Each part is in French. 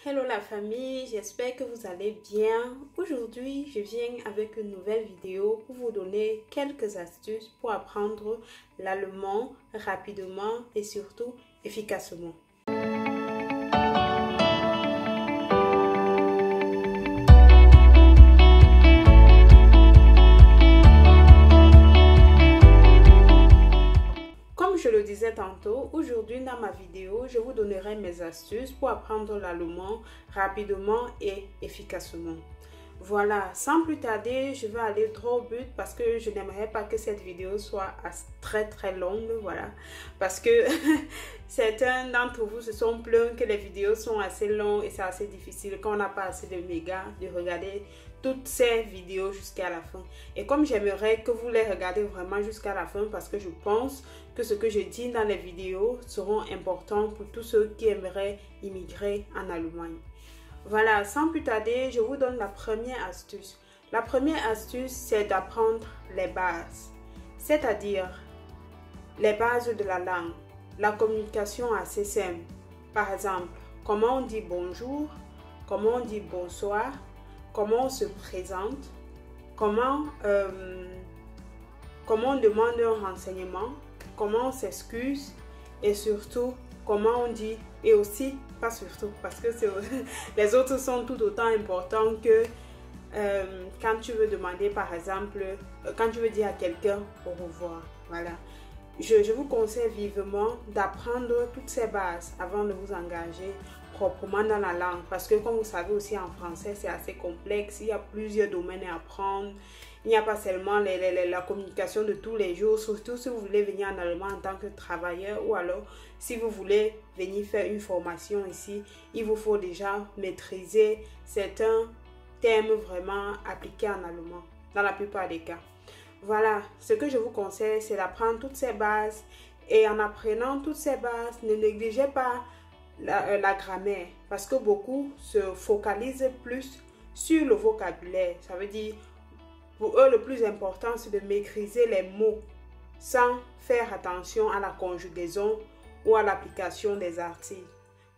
Hello la famille, j'espère que vous allez bien. Aujourd'hui, je viens avec une nouvelle vidéo pour vous donner quelques astuces pour apprendre l'allemand rapidement et surtout efficacement. Comme je le disais tantôt, aujourd'hui dans ma vidéo, je vous donnerai mes astuces pour apprendre l'allemand rapidement et efficacement. Voilà, sans plus tarder, je vais aller droit au but parce que je n'aimerais pas que cette vidéo soit très longue, voilà. Parce que certains d'entre vous se sont plaints que les vidéos sont assez longues et c'est assez difficile quand on n'a pas assez de mégas de regarder toutes ces vidéos jusqu'à la fin. Et comme j'aimerais que vous les regardez vraiment jusqu'à la fin parce que je pense que ce que je dis dans les vidéos seront importants pour tous ceux qui aimeraient immigrer en Allemagne. Voilà, sans plus tarder, je vous donne la première astuce. La première astuce, c'est d'apprendre les bases, c'est-à-dire les bases de la langue, la communication assez simple. Par exemple, comment on dit bonjour, comment on dit bonsoir, comment on se présente, comment on demande un renseignement, comment on s'excuse et surtout comment on dit, et aussi, pas surtout, parce que les autres sont tout autant importants que quand tu veux demander, par exemple, quand tu veux dire à quelqu'un au revoir. Voilà. Je vous conseille vivement d'apprendre toutes ces bases avant de vous engager proprement dans la langue. Parce que comme vous savez aussi en français, c'est assez complexe. Il y a plusieurs domaines à apprendre. Il n'y a pas seulement la communication de tous les jours, surtout si vous voulez venir en Allemagne en tant que travailleur ou alors si vous voulez venir faire une formation ici, il vous faut déjà maîtriser certains termes vraiment appliqués en allemand, dans la plupart des cas. Voilà, ce que je vous conseille, c'est d'apprendre toutes ces bases et en apprenant toutes ces bases, ne négligez pas la grammaire parce que beaucoup se focalisent plus sur le vocabulaire. Ça veut dire, pour eux, le plus important, c'est de maîtriser les mots sans faire attention à la conjugaison ou à l'application des articles.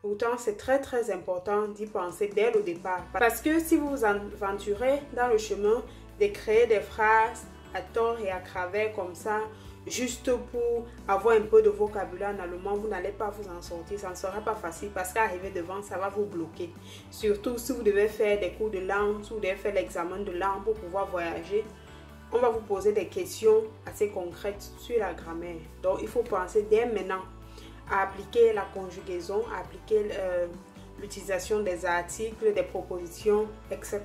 Pourtant, c'est très important d'y penser dès le départ. Parce que si vous vous aventurez dans le chemin de créer des phrases à tort et à travers comme ça, juste pour avoir un peu de vocabulaire en allemand, vous n'allez pas vous en sortir. Ça ne sera pas facile parce qu'arriver devant, ça va vous bloquer. Surtout si vous devez faire des cours de langue, si vous devez faire l'examen de langue pour pouvoir voyager, on va vous poser des questions assez concrètes sur la grammaire. Donc, il faut penser dès maintenant à appliquer la conjugaison, à appliquer l'utilisation des articles, des propositions, etc.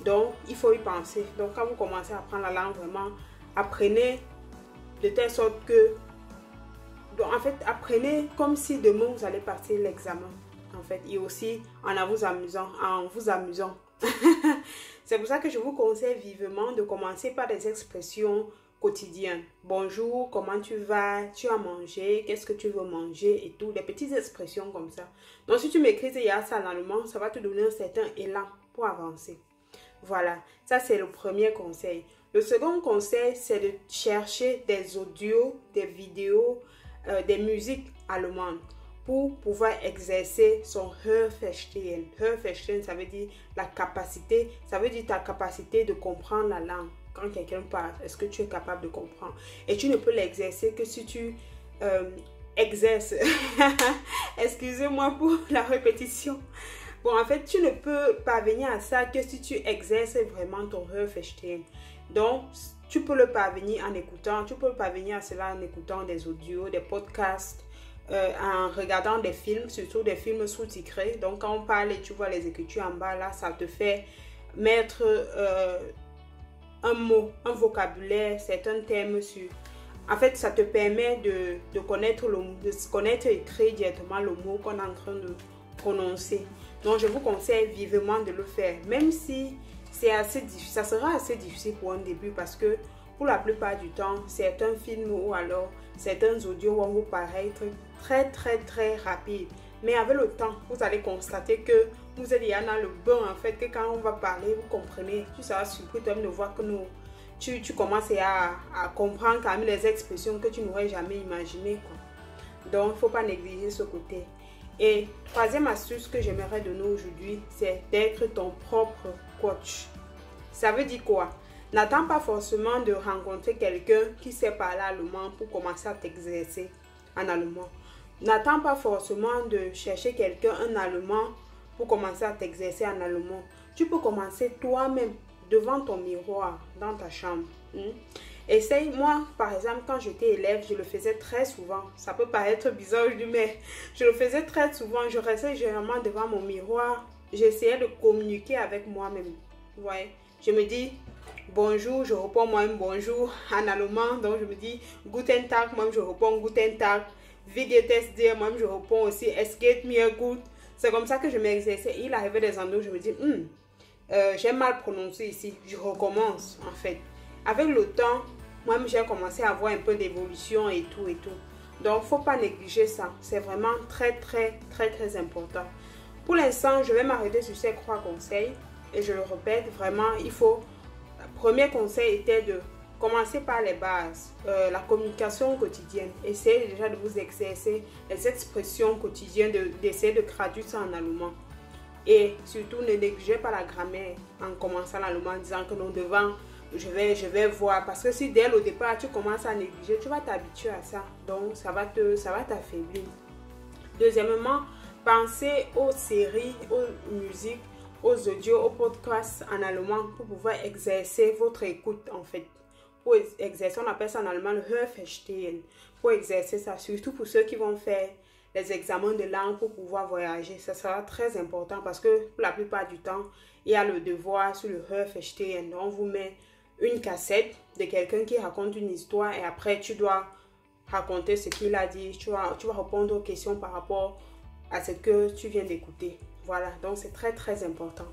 Donc, il faut y penser. Donc, quand vous commencez à apprendre la langue, vraiment, apprenez de telle sorte que... Donc, en fait, apprenez comme si demain, vous allez passer l'examen. En fait, et aussi en vous amusant. C'est pour ça que je vous conseille vivement de commencer par des expressions quotidiennes. Bonjour, comment tu vas? Tu as mangé? Qu'est-ce que tu veux manger? Et tout, des petites expressions comme ça. Donc, si tu m'écris et ça en allemand, ça va te donner un certain élan pour avancer. Voilà, ça c'est le premier conseil. Le second conseil, c'est de chercher des audios, des vidéos, des musiques allemandes pour pouvoir exercer son Hörverstehen. Hörverstehen, ça veut dire la capacité, ça veut dire ta capacité de comprendre la langue. Quand quelqu'un parle, est-ce que tu es capable de comprendre? Et tu ne peux l'exercer que si tu exerces. Excusez-moi pour la répétition. Bon, en fait, tu ne peux parvenir à ça que si tu exerces vraiment ton Hörverstehen. Donc, tu peux le parvenir en écoutant, tu peux le parvenir à cela en écoutant des audios, des podcasts, en regardant des films, surtout des films sous-titrés. Donc, quand on parle et tu vois les écritures en bas, là, ça te fait mettre un mot, un vocabulaire, certains termes sur... En fait, ça te permet de connaître et créer directement le mot qu'on est en train de prononcer. Donc, je vous conseille vivement de le faire, même si c'est assez difficile, ça sera assez difficile pour un début parce que pour la plupart du temps, certains films ou alors certains audios vont vous paraître très rapides. Mais avec le temps, vous allez constater que vous êtes déjà dans le bain en fait, que quand on va parler, vous comprenez, tu seras surpris toi-même de voir que tu commences à comprendre quand même les expressions que tu n'aurais jamais imaginées, quoi. Donc, il ne faut pas négliger ce côté. Et troisième astuce que j'aimerais donner aujourd'hui, c'est d'être ton propre coach. Ça veut dire quoi? N'attends pas forcément de rencontrer quelqu'un qui sait parler allemand pour commencer à t'exercer en allemand. N'attends pas forcément de chercher quelqu'un, un allemand, pour commencer à t'exercer en allemand. Tu peux commencer toi-même devant ton miroir dans ta chambre. Essaye, moi par exemple quand j'étais élève, je le faisais très souvent. Ça peut paraître bizarre aujourd'hui, mais je le faisais très souvent. Je restais généralement devant mon miroir. J'essayais de communiquer avec moi-même. Ouais. Je me dis bonjour, je réponds moi-même bonjour en allemand. Donc je me dis Guten Tag, moi-même je réponds Guten Tag. Wie geht es dir, moi-même je réponds aussi Es geht mir gut. C'est comme ça que je m'exerçais. Il arrivait des endroits où je me dis j'ai mal prononcé ici. Je recommence en fait. Avec le temps, moi-même j'ai commencé à avoir un peu d'évolution et tout et tout. Donc faut pas négliger ça. C'est vraiment très important. Pour l'instant, je vais m'arrêter sur ces 3 conseils. Et je le répète, vraiment, il faut... Le premier conseil était de commencer par les bases. La communication quotidienne. Essayez déjà de vous exercer les expressions quotidiennes, d'essayer de traduire ça en allemand. Et surtout, ne négligez pas la grammaire en commençant l'allemand en disant que non, devant, je vais voir. Parce que si dès le départ, tu commences à négliger, tu vas t'habituer à ça. Donc, ça va t'affaiblir. Deuxièmement, pensez aux séries, aux musiques, aux audios, aux podcasts en allemand pour pouvoir exercer votre écoute en fait. Pour exercer, on appelle ça en allemand le Hörverstehen. Pour exercer ça, surtout pour ceux qui vont faire les examens de langue pour pouvoir voyager. Ça sera très important parce que pour la plupart du temps, il y a le devoir sur le Hörverstehen. On vous met une cassette de quelqu'un qui raconte une histoire et après tu dois raconter ce qu'il a dit. Tu vas répondre aux questions par rapport à ce que tu viens d'écouter. Voilà, donc c'est très important.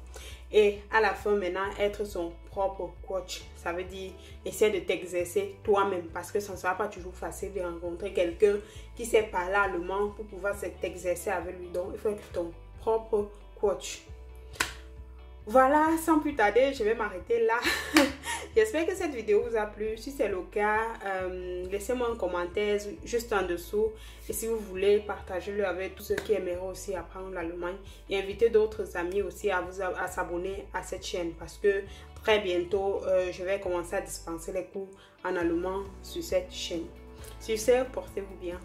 Et à la fin maintenant, être son propre coach. Ça veut dire essayer de t'exercer toi-même parce que ça ne sera pas toujours facile de rencontrer quelqu'un qui sait parler allemand pour pouvoir t'exercer avec lui. Donc il faut être ton propre coach. Voilà, sans plus tarder, je vais m'arrêter là. J'espère que cette vidéo vous a plu. Si c'est le cas, laissez-moi un commentaire juste en dessous. Et si vous voulez, partagez-le avec tous ceux qui aimeraient aussi apprendre l'allemand. Et invitez d'autres amis aussi à s'abonner à cette chaîne. Parce que très bientôt, je vais commencer à dispenser les cours en allemand sur cette chaîne. Sur ce, portez-vous bien.